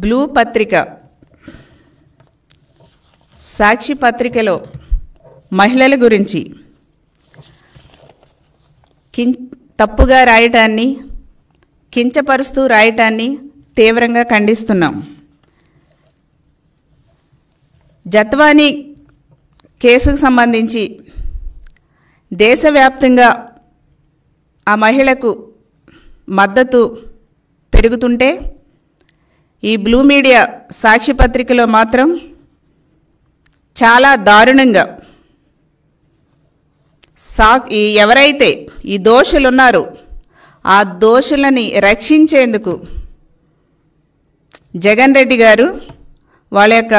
Blue పత్రిక సాక్షి పత్రికలో మహిళల గురించి తప్పుగా రాయటాన్ని కించపరుస్తూ రాయటాన్ని తీవ్రంగా ఖండిస్తున్నాం. జత్వానీ కేసుకు సంబంధించి దేశవ్యాప్తంగా ఆ మహిళకు మద్దతు పెరుగుతుంటే ఈ బ్లూ మీడియా సాక్షి పత్రికలో మాత్రం చాలా దారుణంగా ఎవరైతే ఈ దోషులు ఉన్నారో ఆ దోషులని రక్షించేందుకు జగన్ రెడ్డి గారు వాళ్ళ యొక్క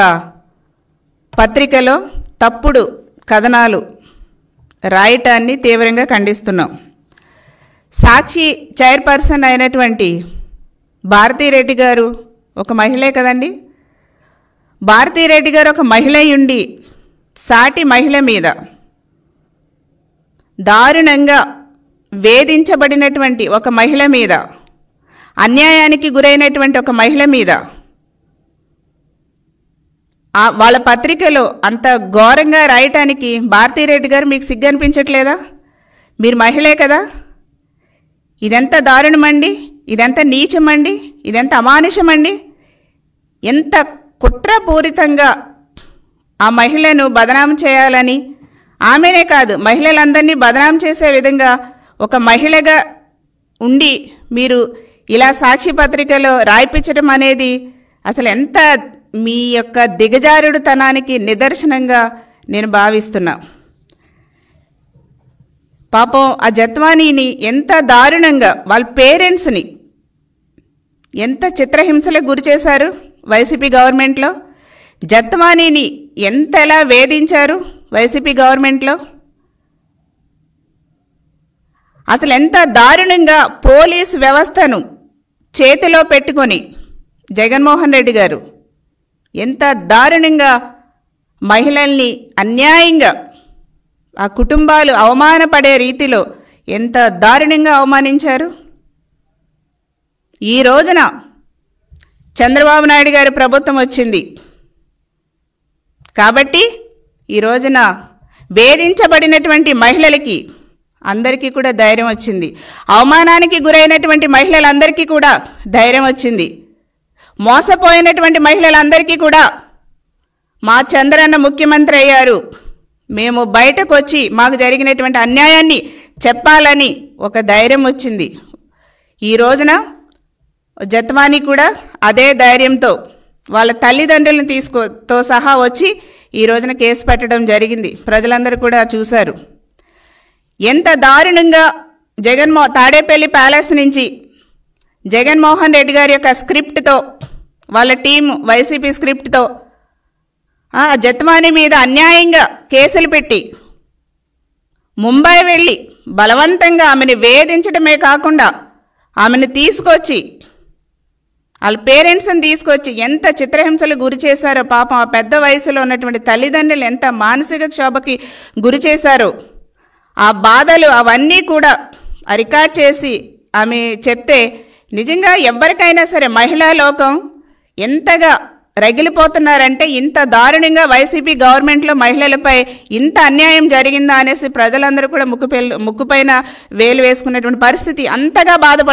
పత్రికలో తప్పుడు కథనాలు రాయటాన్ని తీవ్రంగా ఖండిస్తున్నాం. సాక్షి చైర్పర్సన్ అయినటువంటి భారతీరెడ్డి గారు ఒక మహిళే కదండి. భారతీరెడ్డి గారు ఒక మహిళ ఉండి సాటి మహిళ మీద దారుణంగా వేధించబడినటువంటి ఒక మహిళ మీద, అన్యాయానికి గురైనటువంటి ఒక మహిళ మీద వాళ్ళ పత్రికలో అంత ఘోరంగా రాయటానికి భారతీరెడ్డి గారు మీకు సిగ్గు అనిపించట్లేదా? మీరు మహిళే కదా. ఇదెంత దారుణమండి, ఇదెంత నీచమండి, ఇదెంత అమానుషమండి. ఎంత కుట్రపూరితంగా ఆ మహిళను బదనాం చేయాలని, ఆమెనే కాదు మహిళలందరినీ బదనాం చేసే విధంగా ఒక మహిళగా ఉండి మీరు ఇలా సాక్షి పత్రికలో రాయిపించడం అనేది అసలు ఎంత మీ యొక్క దిగజారుడుతనానికి నిదర్శనంగా నేను భావిస్తున్నా. పాపం ఆ జత్వానీని ఎంత దారుణంగా వాళ్ళ పేరెంట్స్ని ఎంత చిత్రహింసలకు గురి చేశారు వైసీపీ గవర్నమెంట్లో. జత్వానీని ఎంతలా వేధించారు వైసీపీ గవర్నమెంట్లో. అసలు ఎంత దారుణంగా పోలీసు వ్యవస్థను చేతిలో పెట్టుకొని జగన్మోహన్ రెడ్డి గారు ఎంత దారుణంగా మహిళల్ని అన్యాయంగా ఆ కుటుంబాలు అవమానపడే రీతిలో ఎంత దారుణంగా అవమానించారు. ఈ రోజున చంద్రబాబు నాయుడు గారి ప్రభుత్వం వచ్చింది కాబట్టి ఈ రోజున వేధించబడినటువంటి మహిళలకి అందరికీ కూడా ధైర్యం వచ్చింది. అవమానానికి గురైనటువంటి మహిళలందరికీ కూడా ధైర్యం వచ్చింది. మోసపోయినటువంటి మహిళలందరికీ కూడా మా చంద్రన్న ముఖ్యమంత్రి అయ్యారు, మేము బయటకు వచ్చి మాకు జరిగినటువంటి అన్యాయాన్ని చెప్పాలని ఒక ధైర్యం వచ్చింది. ఈ రోజున జత్వానీ కూడా అదే ధైర్యంతో వాళ్ళ తల్లిదండ్రులను తో సహా వచ్చి ఈ రోజున కేసు పెట్టడం జరిగింది. ప్రజలందరూ కూడా చూశారు ఎంత దారుణంగా తాడేపల్లి ప్యాలెస్ నుంచి జగన్మోహన్ రెడ్డి గారి యొక్క స్క్రిప్ట్తో వాళ్ళ టీం వైసీపీ స్క్రిప్ట్తో జత్వానీ మీద అన్యాయంగా కేసులు పెట్టి ముంబై వెళ్ళి బలవంతంగా ఆమెను వేధించడమే కాకుండా ఆమెను తీసుకొచ్చి వాళ్ళ పేరెంట్స్ని తీసుకొచ్చి ఎంత చిత్రహింసలు గురి చేశారో. పాపం ఆ పెద్ద వయసులో ఉన్నటువంటి తల్లిదండ్రులు ఎంత మానసిక క్షోభకి గురి చేశారో. ఆ బాధలు అవన్నీ కూడా రికార్డ్ చేసి ఆమె చెప్తే నిజంగా ఎవరికైనా సరే మహిళా లోకం ఎంతగా రగిలిపోతున్నారంటే ఇంత దారుణంగా వైసీపీ గవర్నమెంట్లో మహిళలపై ఇంత అన్యాయం జరిగిందా అనేసి ప్రజలందరూ కూడా ముక్కుపైన వేలు వేసుకున్నటువంటి పరిస్థితి, అంతగా బాధపడుతున్నారు.